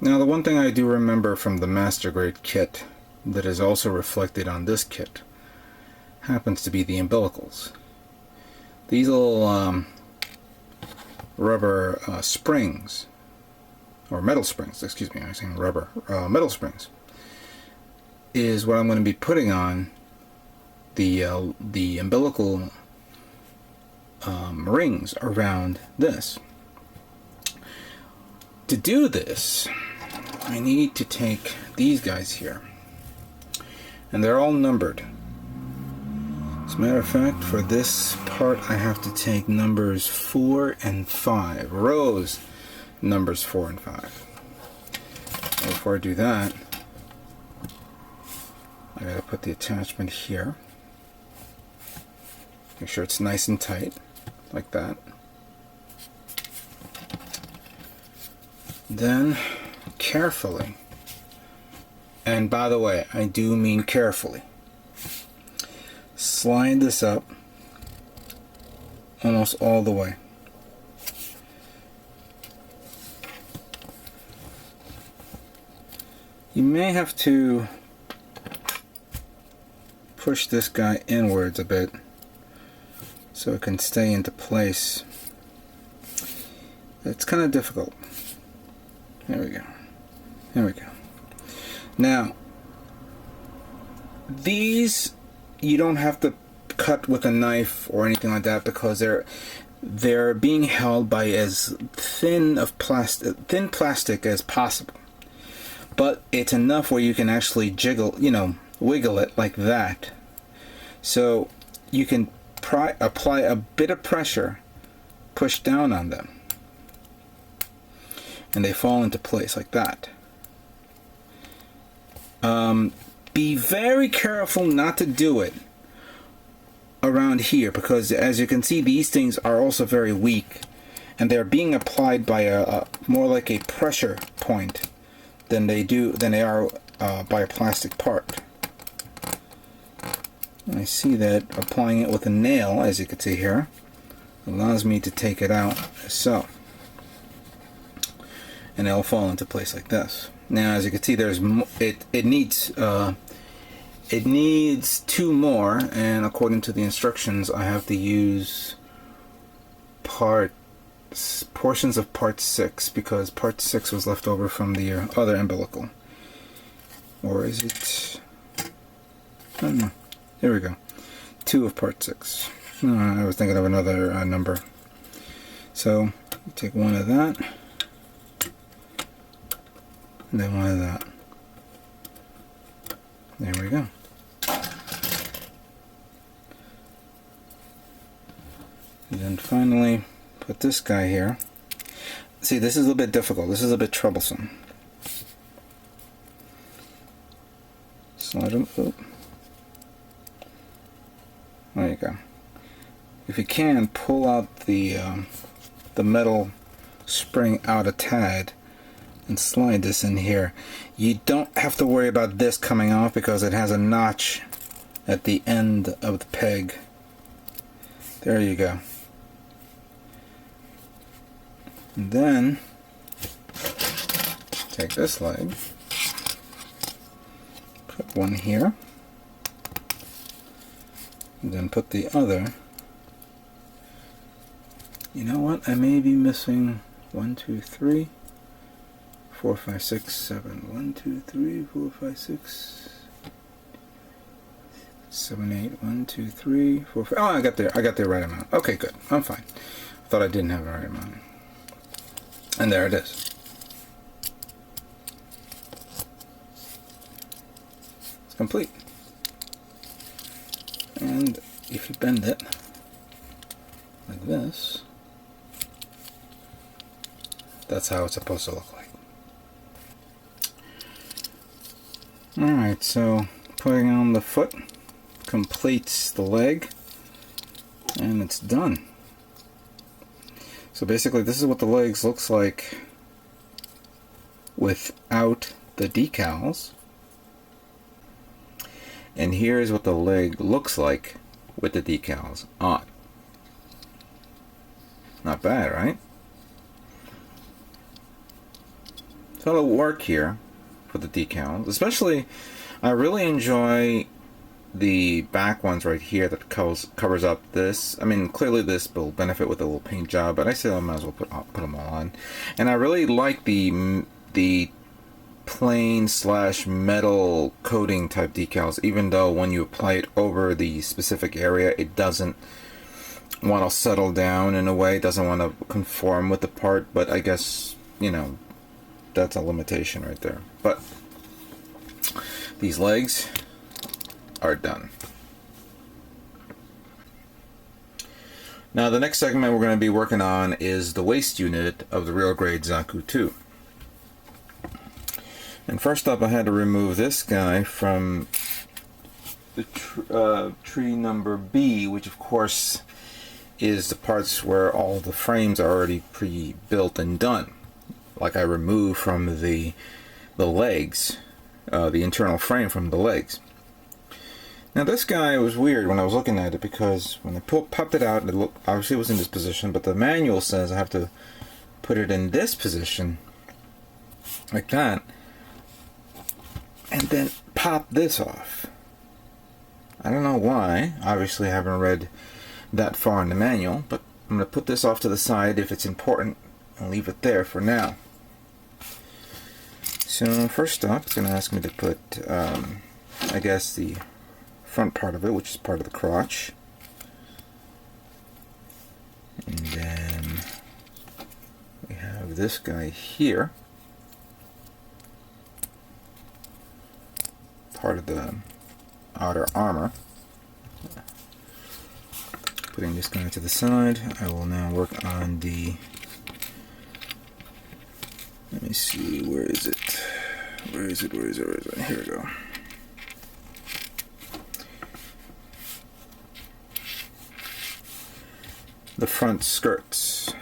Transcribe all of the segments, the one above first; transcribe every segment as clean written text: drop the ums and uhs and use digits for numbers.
Now the one thing I do remember from the Master Grade kit that is also reflected on this kit happens to be the umbilicals. These little rubber springs, or metal springs, excuse me, I was saying rubber, metal springs, is what I'm going to be putting on the umbilical rings around this. To do this, I need to take these guys here, and they're all numbered. As a matter of fact, for this part I have to take numbers 4 and 5, rows numbers 4 and 5. Before I do that, I gotta put the attachment here. Make sure it's nice and tight, like that. Then, carefully, and by the way, I do mean carefully, slide this up almost all the way. You may have to push this guy inwards a bit so it can stay into place. It's kind of difficult. There we go. There we go. Now, these you don't have to cut with a knife or anything like that because they're being held by as thin plastic as possible. But it's enough where you can actually jiggle, wiggle it like that. So you can apply a bit of pressure, push down on them, and they fall into place like that. Be very careful not to do it around here because, as you can see, these things are also very weak, and they're being applied by a more like a pressure point than they are by a plastic part. I see that applying it with a nail, as you can see here, allows me to take it out as so, and it'll fall into place like this. Now, as you can see, there's it needs 2 more, and according to the instructions, I have to use portions of part 6 because part 6 was left over from the other umbilical. Or is it? I don't know. Here we go. 2 of part 6. I was thinking of another number. So take 1 of that, and then 1 of that. There we go. And then finally put this guy here. See, this is a bit difficult. This is a bit troublesome. Slide them. Oh. There you go. If you can, pull out the metal spring out a tad and slide this in here. You don't have to worry about this coming off because it has a notch at the end of the peg. There you go. And then take this leg, put one here, and then put the other. You know what? I may be missing 1, 2, 3, 4, 5, 6, 7. 1, 2, 3, 4, 5, 6, 7, 8. 1, 2, 3, 4, 5. Oh, I got the right amount. Okay, good. I'm fine. I thought I didn't have the right amount. And there it is. It's complete. And if you bend it like this, that's how it's supposed to look like. Alright, so putting on the foot completes the leg, and it's done. So basically this is what the legs looks like without the decals, and here's what the leg looks like with the decals on. Not bad, right? So it'll work here for the decals. Especially, I really enjoy the back ones right here that covers up this. I mean, clearly this will benefit with a little paint job, but I say I might as well put them all on. And I really like the plain / metal coating type decals, even though when you apply it over the specific area, it doesn't want to settle down in a way, it doesn't want to conform with the part. But I guess, you know, that's a limitation right there. But these legs are done. Now the next segment we're going to be working on is the waist unit of the real grade Zaku 2. And first up, I had to remove this guy from the tree number B, which of course is the parts where all the frames are already pre-built and done. Like I removed from the legs, the internal frame from the legs. Now this guy was weird when I was looking at it, because when I popped it out, obviously it was in this position, but the manual says I have to put it in this position, like that, and then pop this off. I don't know why. Obviously I haven't read that far in the manual, but I'm going to put this off to the side if it's important and leave it there for now. So first up, it's going to ask me to put, I guess, the front part of it, which is part of the crotch. And then we have this guy here, part of the outer armor. Putting this guy to the side, I will now work on the, let me see, where is it? Where is it? Here we go. The front skirts.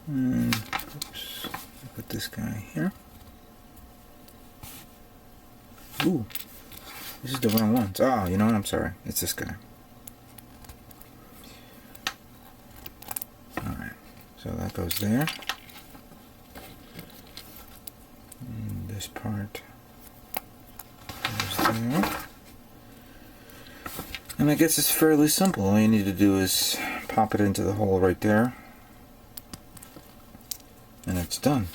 And, oops, put this guy here. Ooh, this is the wrong ones. Oh, you know what? I'm sorry. It's this guy. Alright, so that goes there. And this part goes there. And I guess it's fairly simple. All you need to do is pop it into the hole right there, and it's done.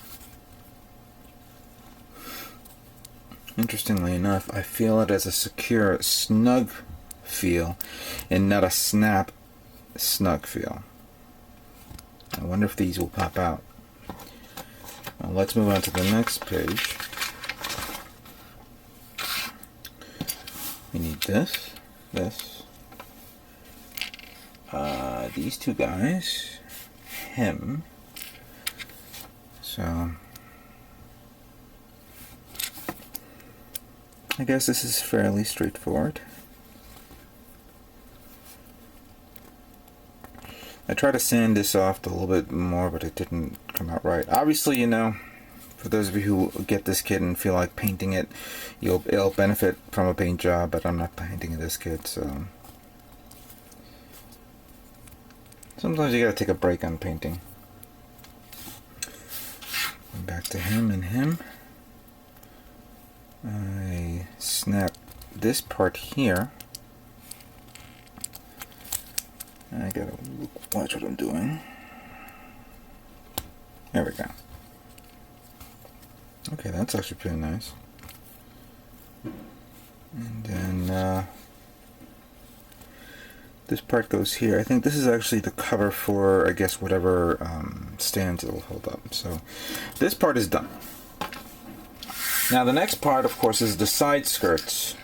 Interestingly enough, I feel it as a secure, snug feel and not a snap, snug feel. I wonder if these will pop out. Well, let's move on to the next page. We need this, these two guys, him. So I guess this is fairly straightforward. I tried to sand this off a little bit more, but it didn't come out right. Obviously, you know, for those of you who get this kit and feel like painting it, it'll benefit from a paint job, but I'm not painting this kit, so sometimes you gotta take a break on painting. Back to him and him. I snap this part here. I gotta watch what I'm doing. There we go. Okay, that's actually pretty nice. And then this part goes here. I think this is actually the cover for, I guess, whatever stands it'll hold up. So this part is done. Now the next part, of course, is the side skirts,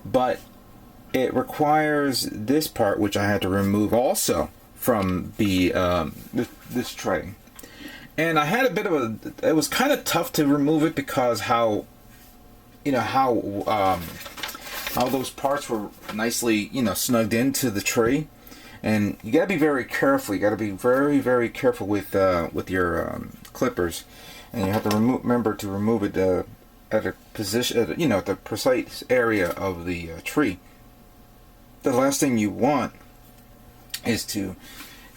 but it requires this part, which I had to remove also from the this tray. And I had a bit of a, it was kind of tough to remove it because how, you know, how those parts were nicely, you know, snugged into the tree. And you gotta be very careful. You gotta be very, very careful with your clippers, and you have to remember to remove it at a position, you know, at the precise area of the tree. The last thing you want is to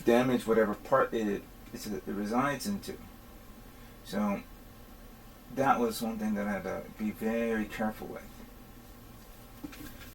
damage whatever part it resides into. So that was one thing that I had to be very careful with.